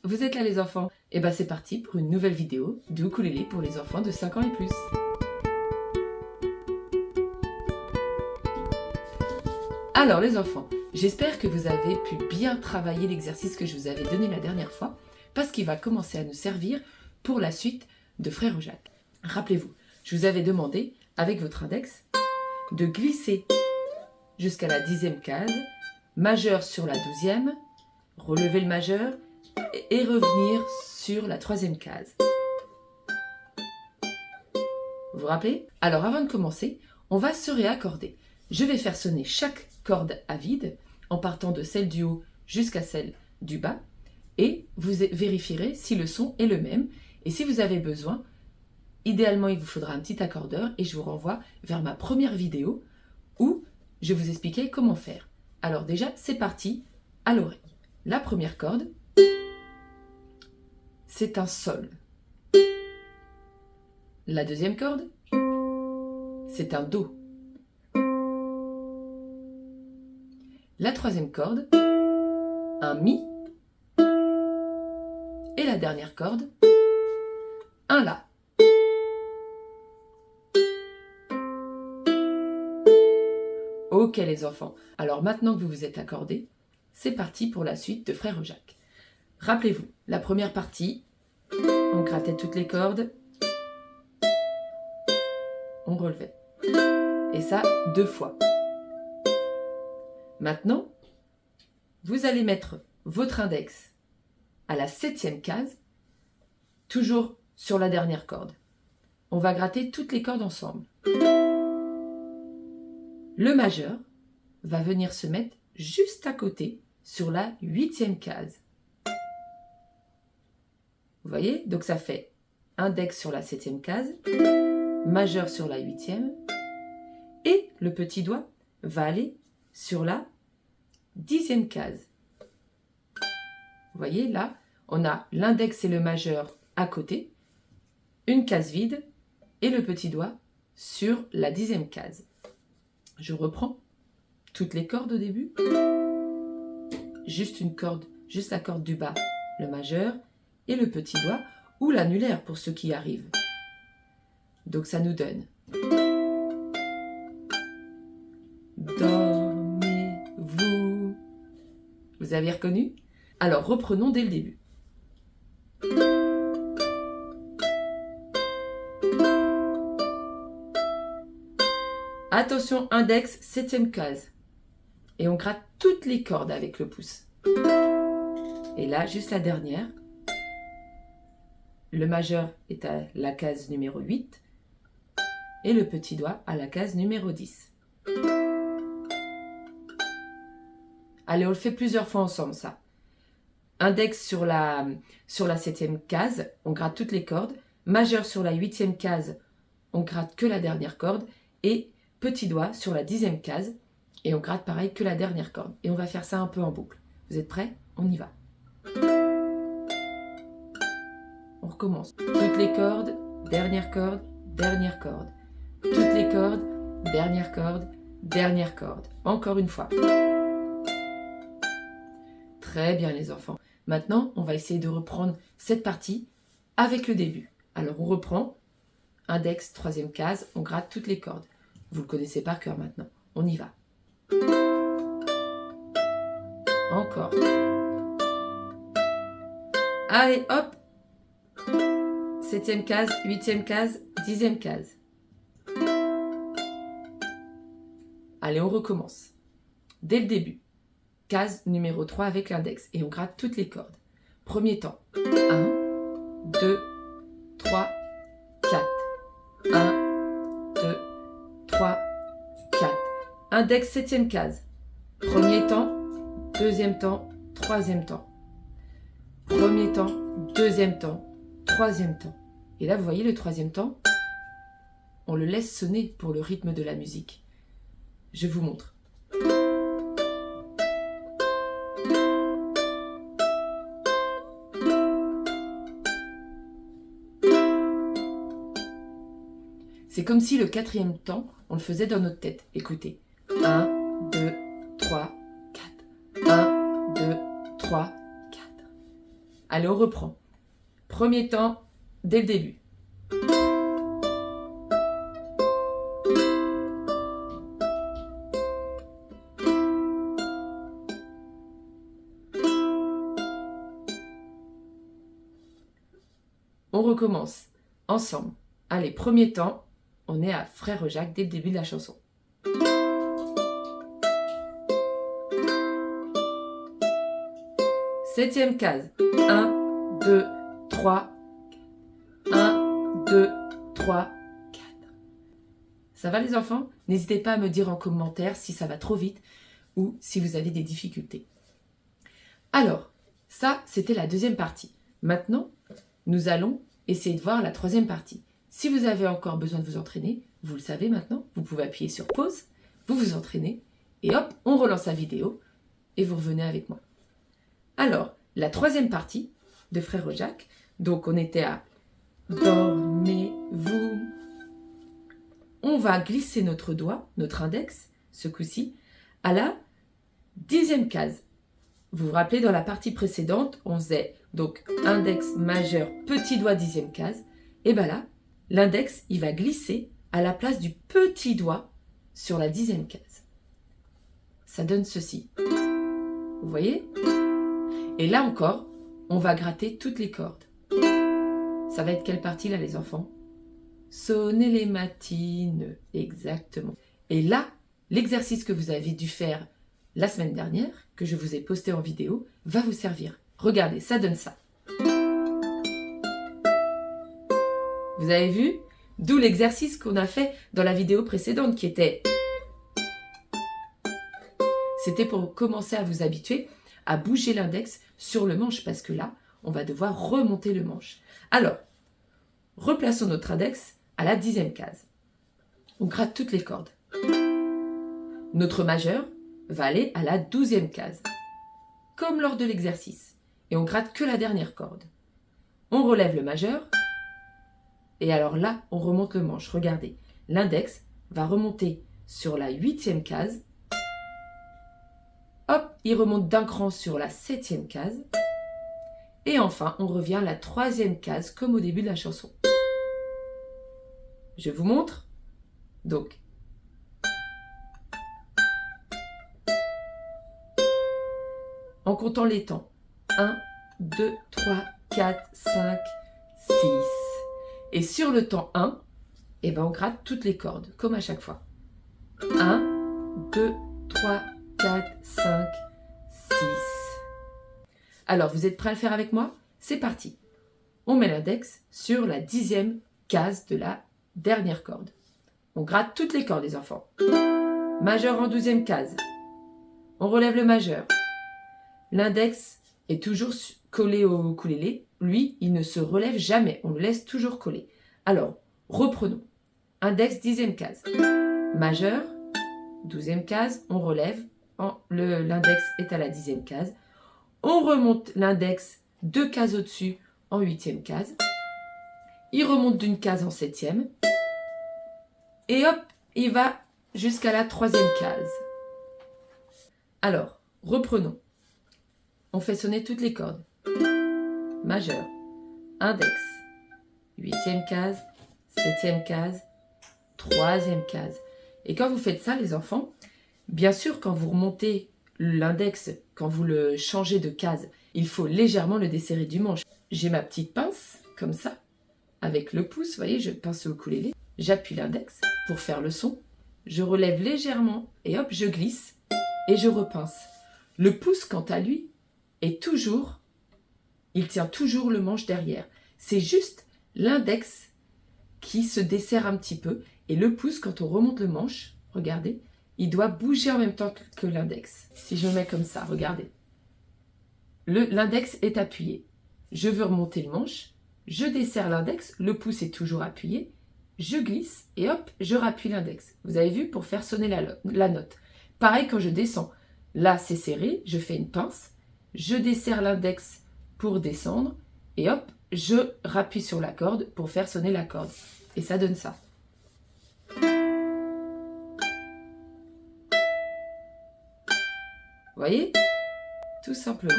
Vous êtes là les enfants? Et ben c'est parti pour une nouvelle vidéo de ukulélé pour les enfants de 5 ans et plus. Alors les enfants, j'espère que vous avez pu bien travailler l'exercice que je vous avais donné la dernière fois, parce qu'il va commencer à nous servir pour la suite de Frère Jacques. Rappelez-vous, je vous avais demandé, avec votre index, de glisser jusqu'à la 10e case, majeur sur la 12e, relever le majeur et revenir sur la 3e case. Vous vous rappelez? Alors avant de commencer, on va se réaccorder. Je vais faire sonner chaque corde à vide en partant de celle du haut jusqu'à celle du bas et vous vérifierez si le son est le même et si vous avez besoin, idéalement il vous faudra un petit accordeur et je vous renvoie vers ma première vidéo où je vous expliquais comment faire. Alors déjà c'est parti à l'oreille. La première corde, c'est un sol. La deuxième corde, c'est un do. La troisième corde, un mi. Et la dernière corde, un la. Ok les enfants, alors maintenant que vous vous êtes accordés, c'est parti pour la suite de Frère Jacques. Rappelez-vous, la première partie, on grattait toutes les cordes, on relevait. Et ça, 2 fois. Maintenant, vous allez mettre votre index à la 7e case, toujours sur la dernière corde. On va gratter toutes les cordes ensemble. Le majeur va venir se mettre juste à côté sur la 8e case. Vous voyez? Donc ça fait index sur la 7e case, majeur sur la 8e, et le petit doigt va aller sur la 10e case. Vous voyez, là, on a l'index et le majeur à côté, une case vide, et le petit doigt sur la 10e case. Je reprends toutes les cordes au début, juste une corde, juste la corde du bas, le majeur, et le petit doigt, ou l'annulaire pour ceux qui arrivent. Donc ça nous donne dormez-vous. Vous avez reconnu? Alors reprenons dès le début. Attention, index, 7e case. Et on gratte toutes les cordes avec le pouce. Et là, juste la dernière. Le majeur est à la case numéro 8 et le petit doigt à la case numéro 10. Allez, on le fait plusieurs fois ensemble, ça. Index sur la 7e case, on gratte toutes les cordes. Majeur sur la 8e case, on gratte que la dernière corde. Et petit doigt sur la 10e case, et on gratte pareil que la dernière corde. Et on va faire ça un peu en boucle. Vous êtes prêts? On y va. On recommence. Toutes les cordes, dernière corde, dernière corde. Toutes les cordes, dernière corde, dernière corde. Encore une fois. Très bien les enfants. Maintenant, on va essayer de reprendre cette partie avec le début. Alors on reprend. Index, 3e case, on gratte toutes les cordes. Vous le connaissez par cœur maintenant. On y va. Encore. Allez, hop. 7e case, 8e case, 10e case. Allez, on recommence. Dès le début. Case numéro 3 avec l'index. Et on gratte toutes les cordes. Premier temps. 1, 2, 3, 4. 1, 2, 3, 4. Index 7e case. Premier temps, deuxième temps, troisième temps. Premier temps, deuxième temps, troisième temps. Et là, vous voyez le troisième temps, on le laisse sonner pour le rythme de la musique. Je vous montre. C'est comme si le 4e temps, on le faisait dans notre tête. Écoutez. 1, 2, 3, 4. 1, 2, 3, 4. Allez, on reprend. Premier temps, dès le début. On recommence ensemble. Allez, premier temps, on est à Frère Jacques dès le début de la chanson. Septième case. 1, 2, 3. 1, 2, 3, 4. Ça va les enfants? N'hésitez pas à me dire en commentaire si ça va trop vite ou si vous avez des difficultés. Alors, ça, c'était la deuxième partie. Maintenant, nous allons essayer de voir la troisième partie. Si vous avez encore besoin de vous entraîner, vous le savez maintenant, vous pouvez appuyer sur pause, vous vous entraînez, et hop, on relance la vidéo, et vous revenez avec moi. Alors, la troisième partie de Frère Jacques, donc on était à Dormez-vous. On va glisser notre doigt, notre index, ce coup-ci, à la 10e case. Vous vous rappelez, dans la partie précédente, on faisait donc index majeur, petit doigt, 10e case. Et bien là, l'index, il va glisser à la place du petit doigt sur la 10e case. Ça donne ceci. Vous voyez? Et là encore, on va gratter toutes les cordes. Ça va être quelle partie là, les enfants? Sonner les matines, exactement. Et là, l'exercice que vous avez dû faire la semaine dernière, que je vous ai posté en vidéo, va vous servir. Regardez, ça donne ça. Vous avez vu? D'où l'exercice qu'on a fait dans la vidéo précédente qui était... C'était pour commencer à vous habituer à bouger l'index sur le manche parce que là, on va devoir remonter le manche. Alors, replaçons notre index à la 10e case. On gratte toutes les cordes. Notre majeur va aller à la 12e case, comme lors de l'exercice. Et on gratte que la dernière corde. On relève le majeur. Et alors là, on remonte le manche. Regardez, l'index va remonter sur la 8e case. Hop, il remonte d'un cran sur la 7e case. Et enfin, on revient à la 3e case, comme au début de la chanson. Je vous montre. Donc, en comptant les temps. 1, 2, 3, 4, 5, 6. Et sur le temps 1, eh ben on gratte toutes les cordes, comme à chaque fois. 1, 2, 3, 4, 5, 6. Alors, vous êtes prêts à le faire avec moi? C'est parti. On met l'index sur la 10e case de la dernière corde. On gratte toutes les cordes, les enfants. Majeur en 12e case. On relève le majeur. L'index est toujours collé au ukulélé. Lui, il ne se relève jamais. On le laisse toujours coller. Alors, reprenons. Index, 10e case. Majeur, 12e case. On relève. L'index est à la 10e case. On remonte l'index 2 cases au-dessus en 8e case. Il remonte d'une case en 7e. Et hop, il va jusqu'à la 3e case. Alors, reprenons. On fait sonner toutes les cordes. Majeur, index, 8e case, 7e case, 3e case. Et quand vous faites ça, les enfants, bien sûr, quand vous remontez l'index, quand vous le changez de case, il faut légèrement le desserrer du manche. J'ai ma petite pince, comme ça, avec le pouce, vous voyez, je pince au ukulélé. J'appuie l'index pour faire le son. Je relève légèrement et hop, je glisse et je repince. Le pouce, quant à lui, est toujours, il tient toujours le manche derrière. C'est juste l'index qui se desserre un petit peu. Et le pouce, quand on remonte le manche, regardez, il doit bouger en même temps que l'index. Si je me mets comme ça, regardez. L'index est appuyé. Je veux remonter le manche, je desserre l'index, le pouce est toujours appuyé, je glisse et hop, je rappuie l'index. Vous avez vu, pour faire sonner la note. Pareil quand je descends. Là, c'est serré, je fais une pince, je desserre l'index pour descendre et hop, je rappuie sur la corde pour faire sonner la corde. Et ça donne ça. Vous voyez? Tout simplement.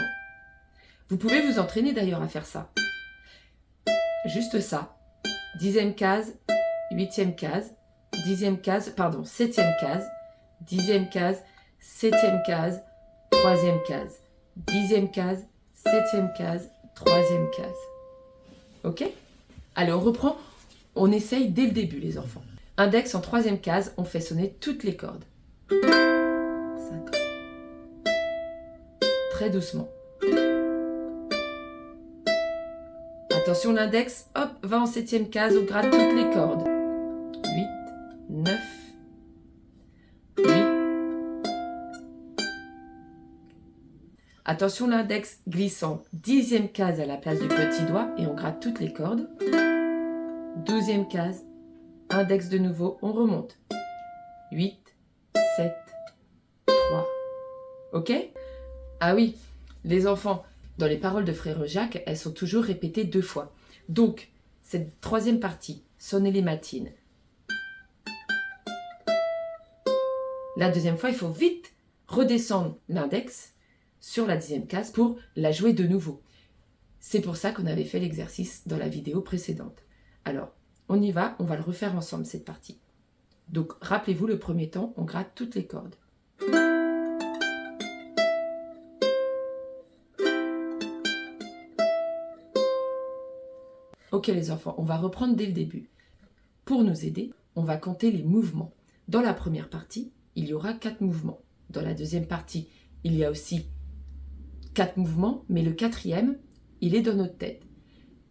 Vous pouvez vous entraîner d'ailleurs à faire ça. Juste ça. 10e case, 8e case, 10e case, pardon, 7e case, 10e case, 7e case, 3e case, 10e case, 7e case, 3e case. Ok? Allez, on reprend. On essaye dès le début, les enfants. Index en 3e case, on fait sonner toutes les cordes. 5. Très doucement. Attention, l'index, hop, va en 7e case, on gratte toutes les cordes. 8, 9, 8. Attention, l'index glisse en 10e case à la place du petit doigt et on gratte toutes les cordes. 12e case, index de nouveau, on remonte. 8, 7, 3. Ok? Ah oui, les enfants, dans les paroles de Frère Jacques, elles sont toujours répétées 2 fois. Donc, cette 3e partie, sonnez les matines. La 2e fois, il faut vite redescendre l'index sur la 10e case pour la jouer de nouveau. C'est pour ça qu'on avait fait l'exercice dans la vidéo précédente. Alors, on y va, on va le refaire ensemble cette partie. Donc, rappelez-vous, le premier temps, on gratte toutes les cordes. Ok les enfants, on va reprendre dès le début. Pour nous aider, on va compter les mouvements. Dans la première partie, il y aura 4 mouvements. Dans la 2e partie, il y a aussi 4 mouvements, mais le 4e, il est dans notre tête.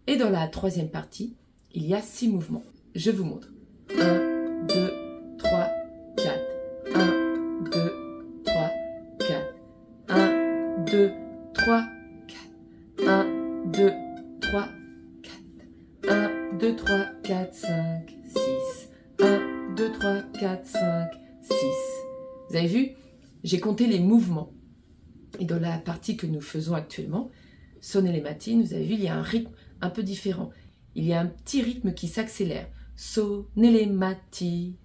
Et dans la 3e partie, il y a 6 mouvements. Je vous montre. 1, 2, 3, 4. 1, 2, 3, 4. 1, 2, 3, 4. 1, 2, 3, 1, 2, 3, 4, 5, 6. 1, 2, 3, 4, 5, 6. Vous avez vu? J'ai compté les mouvements. Et dans la partie que nous faisons actuellement, Sonnez les matines, vous avez vu, il y a un rythme un peu différent. Il y a un petit rythme qui s'accélère. Sonnez les matines.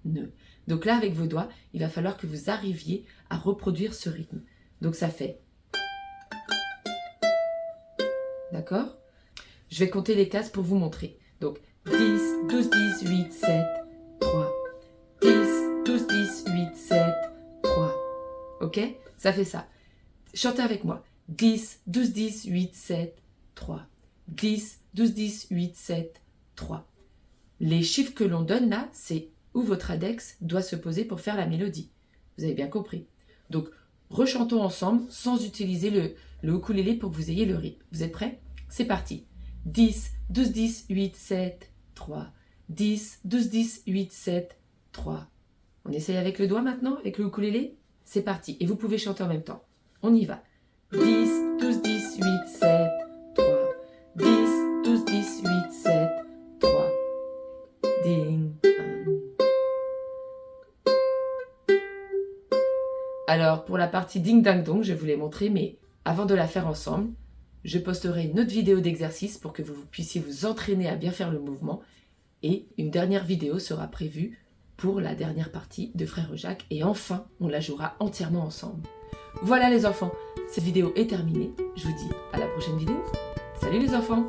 Donc là, avec vos doigts, il va falloir que vous arriviez à reproduire ce rythme. Donc ça fait... D'accord? Je vais compter les cases pour vous montrer. Donc 10, 12, 10, 8, 7, 3. 10, 12, 10, 8, 7, 3. Ok? Ça fait ça. Chantez avec moi. 10, 12, 10, 8, 7, 3. 10, 12, 10, 8, 7, 3. Les chiffres que l'on donne là, c'est où votre index doit se poser pour faire la mélodie. Vous avez bien compris. Donc, rechantons ensemble sans utiliser le ukulélé pour que vous ayez le rythme. Vous êtes prêts? C'est parti. 10, 12, 10, 8, 7, 3. 10, 12, 10, 8, 7, 3. On essaye avec le doigt maintenant, avec le ukulélé? C'est parti. Et vous pouvez chanter en même temps. On y va. 10, 12, 10, 8, 7, 3. 10, 12, 10, 8, 7, 3. Ding. Alors, pour la partie ding dang dong, je vous l'ai montré, mais avant de la faire ensemble, je posterai une autre vidéo d'exercice pour que vous puissiez vous entraîner à bien faire le mouvement. Et une dernière vidéo sera prévue pour la dernière partie de Frère Jacques. Et enfin, on la jouera entièrement ensemble. Voilà les enfants, cette vidéo est terminée. Je vous dis à la prochaine vidéo. Salut les enfants!